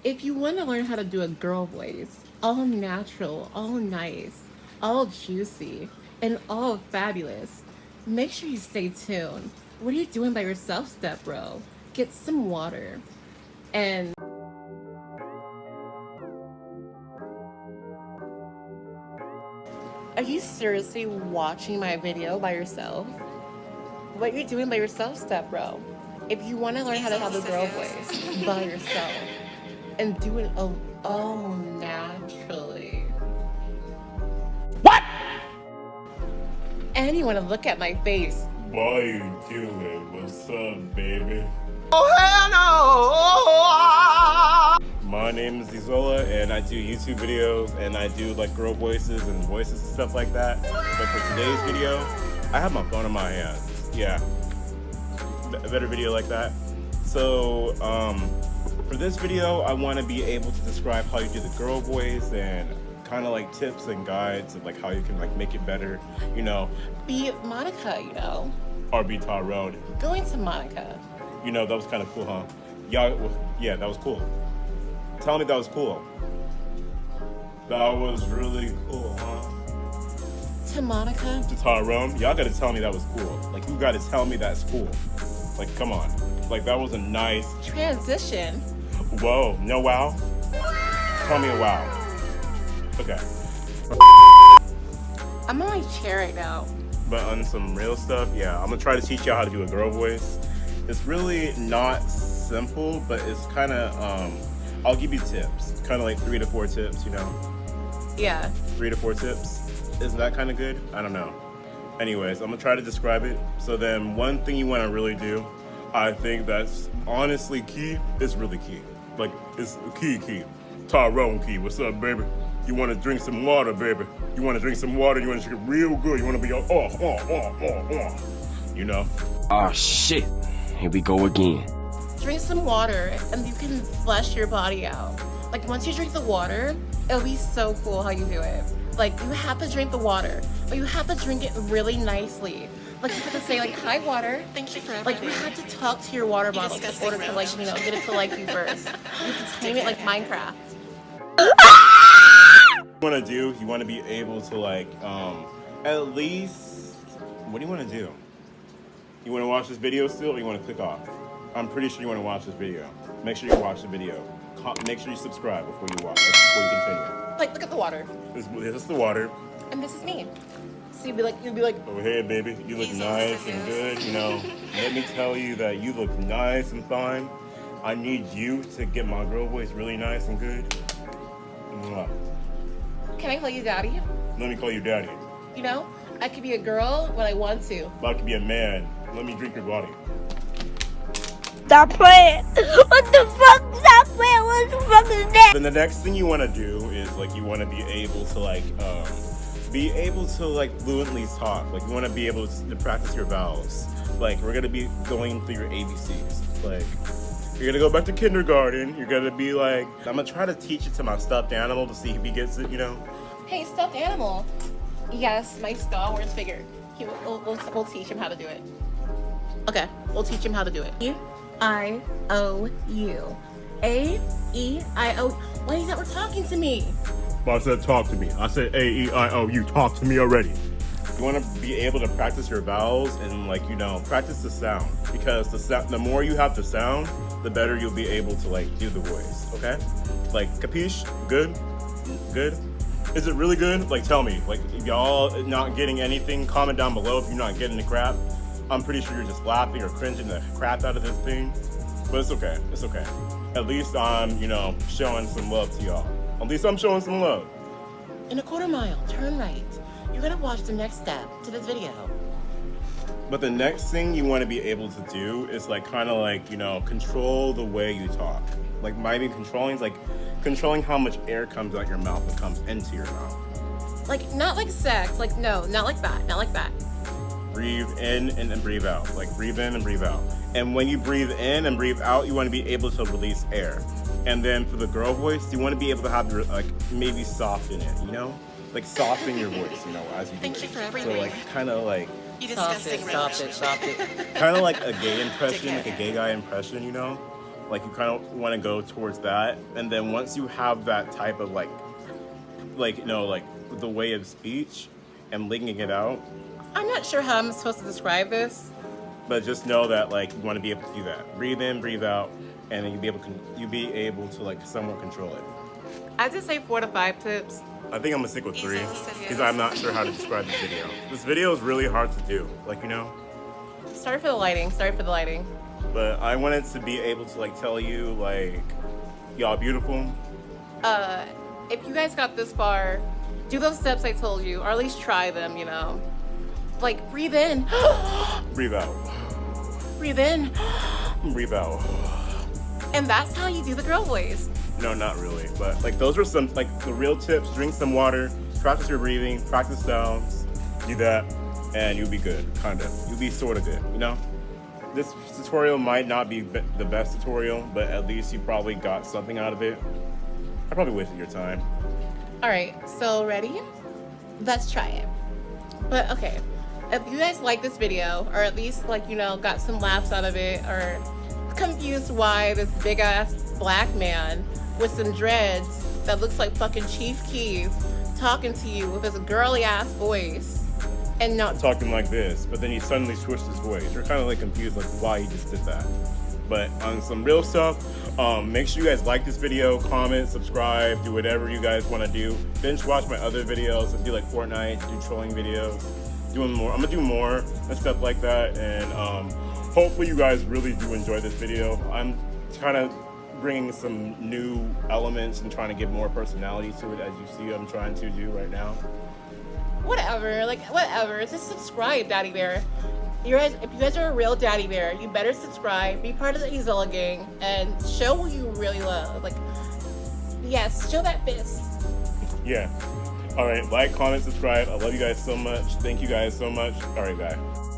If you want to learn how to do a girl voice, all natural, all nice, all juicy, and all fabulous, make sure you stay tuned. What are you doing by yourself, step bro? Get some water. And are you seriously watching my video by yourself? What you're doing by yourself, step bro? If you want to learn how to have a girl voice by yourself and do it all naturally. What? And you want to look at my face. Why you doing? What's up, baby? Oh, hell no! My name is Ezola, and I do YouTube videos, and I do like girl voices and voices and stuff like that. But for today's video, I have my phone in my hand. Yeah, a better video like that. So, for this video, I want to be able to describe how you do the girl voice and kind of like tips and guides of like how you can like make it better, you know. Be Monica, you know. Or be Tyrone. Going to Monica. You know, that was kind of cool, huh? Yeah, that was cool. Tell me that was cool. That was really cool, huh? To Monica. To Tyrone, y'all gotta tell me that was cool. Like, you gotta tell me that's cool. Like, come on. Like, that was a nice Transition. Whoa, no wow? Tell me a wow. Okay. I'm on my chair right now. But on some real stuff, yeah, I'm gonna try to teach y'all how to do a girl voice. It's really not simple, but it's kind of, I'll give you tips. Kind of like 3 to 4 tips, you know? Yeah. 3 to 4 tips. Isn't that kind of good? I don't know. Anyways, I'm gonna try to describe it. So then one thing you wanna really do, I think that's honestly key, is really key. Like, it's key. Tyrone key, what's up, baby? You wanna drink some water, baby? You wanna drink some water, you wanna drink it real good, you wanna be all, you know? Oh, shit. Here we go again. Drink some water and you can flush your body out. Like, once you drink the water, it'll be so cool how you do it. Like, you have to drink the water, but you have to drink it really nicely. Like, you have to say, like, hi, water. Thank you for everything. Like, you have to talk to your water bottle in order to, like, you know, get it to like you first. You have to tame it like Minecraft. You wanna do, you wanna be able to like, at least, what do you wanna do? You wanna watch this video still, or you wanna click off? I'm pretty sure you wanna watch this video. Make sure you watch the video. Make sure you subscribe before you watch, before you continue. Like, look at the water. This is the water. And this is me. So you'll be like, Oh, hey, baby, you look nice and good, you know. Let me tell you that you look nice and fine. I need you to get my girl voice really nice and good. Mwah. can I call you daddy? Let me call you daddy. You know, I could be a girl when I want to. But I could be a man. Let me drink your body. Stop playing! What the fuck? Stop playing! What the fuck is that? Then the next thing you want to do is like you want to be able to fluently talk. Like you want to be able to practice your vowels. Like we're gonna be going through your ABCs. Like you're gonna go back to kindergarten. You're gonna be like, I'm gonna try to teach it to my stuffed animal to see if he gets it. You know. Hey, stuffed animal. Yes, my Star Wars figure. We'll teach him how to do it. Okay, we'll teach him how to do it. E-I-O-U. A-E-I-O. Why is that? We're talking to me. But I said talk to me. I said A-E-I-O-U. Talk to me already. You want to be able to practice your vowels and like, you know, practice the sound. Because the more you have the sound, the better you'll be able to like do the voice, okay? Like, capiche? Good? Good? Is it really good? Like, tell me. Like, if y'all not getting anything, comment down below if you're not getting the crap. I'm pretty sure you're just laughing or cringing the crap out of this thing. But it's okay. It's okay. At least I'm, you know, showing some love to y'all. At least I'm showing some love. In a quarter mile, turn right. You're gonna watch the next step to this video. But the next thing you want to be able to do is like kind of like, you know, control the way you talk. Like maybe controlling how much air comes out your mouth and comes into your mouth. Like, not like sex. Like, no, not like that. Not like that. Breathe in and then breathe out. Like breathe in and breathe out. And when you breathe in and breathe out, you want to be able to release air. And then for the girl voice, you want to be able to have your, like, maybe soften it, you know? Like soften your voice, you know, as you do Thank it. you for everything. So like kind of like, You Stop disgusting it, roach. stop it, stop it. kind of like a gay impression, like a gay guy impression, you know? Like you kind of want to go towards that, and then once you have that type of like the way of speech and linking it out. I'm not sure how I'm supposed to describe this. But just know that like you want to be able to do that. Breathe in, breathe out, and then you'll be able to like somewhat control it. I just say 4 to 5 tips. I think I'm gonna stick with 3 because I'm not sure how to describe this video. This video is really hard to do, like Sorry for the lighting. Sorry for the lighting. But I wanted to be able to like tell you like y'all beautiful. If you guys got this far, do those steps I told you, or at least try them. Like breathe in, Breathe out. breathe in, Breathe out. and that's how you do the girl voice. No, not really. But like those are some like the real tips. Drink some water, practice your breathing, practice sounds, do that, and you'll be good. Kinda. You'll be sorta good, This tutorial might not be the best tutorial, but at least you probably got something out of it. I probably wasted your time. All right, so ready? Let's try it. But okay, if you guys like this video, or at least got some laughs out of it, or confused why this big ass black man with some dreads that looks like fucking Chief Keef talking to you with his girly ass voice and not Talking like this, but then he suddenly switched his voice. You're kind of like confused like why he just did that. But on some real stuff, make sure you guys like this video, comment, subscribe, do whatever you guys want to do. Binge watch my other videos. I do like Fortnite, do trolling videos, doing more. I'm gonna do more and stuff like that. And hopefully you guys really do enjoy this video. I'm kind of bringing some new elements and trying to give more personality to it, as you see I'm trying to do right now. whatever. Just subscribe, Daddy Bear. If you guys are a real daddy bear, you better subscribe, be part of the Ezola gang, and show who you really love. Yes, show that fist. Yeah. All right, like, comment, subscribe. I love you guys so much. Thank you guys so much. All right, bye.